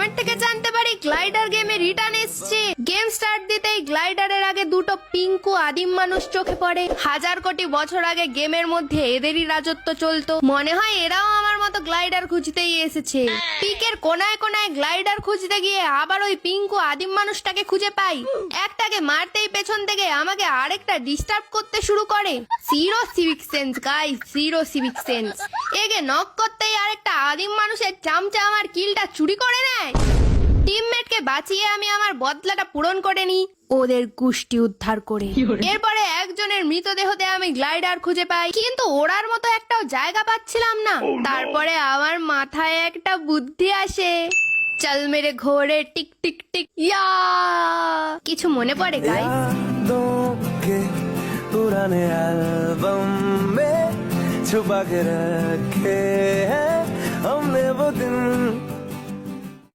Comment থেকে জানতে পারি গ্লাইডার গেমে রিটার্ন এসছে। গেম স্টার্ট দিতেই গ্লাইডারের আগে দুটো পিঙ্কু আদিম মানুষ চোখে পড়ে। 1000 কোটি বছর আগে গেমের মধ্যে এদেরই রাজত্ব চলতো। মনে হয় এরাও আমার মতো গ্লাইডার খুঁজতেই এসেছে। পিকের কোনায় কোনায় গ্লাইডার খুঁজতে গিয়ে আবার ওই পিঙ্কু আদিম মানুষটাকে খুঁজে পাই। একটাকে মারতেই পেছন থেকে আমাকে আরেকটা ডিস্টার্ব করতে শুরু করে। Zero civic sense guys, zero civic sense. এগে নক করতেই আরেকটা আদিম মানুষের চামচা আমার কিলটা চুরি করে নেয়। টিমমেটকে বাঁচিয়ে আমি আমার বদলাটা পূরণ করে নিই ওদের গুষ্টি উদ্ধার করে। এরপরে একজনের মৃতদেহতে আমি গ্লাইডার খুঁজে পাই, কিন্তু ওড়ার মতো একটাও জায়গা পাচ্ছিলাম না। তারপরে আমার মাথায় একটা বুদ্ধি আসে। চল মেরে ঘোড়ে টিক টিক টিক ইয়া। কিছু মনে পড়ে গাইস? यादों के पुराने एल्बम में छुपा के रखे हैं हमने वो दिन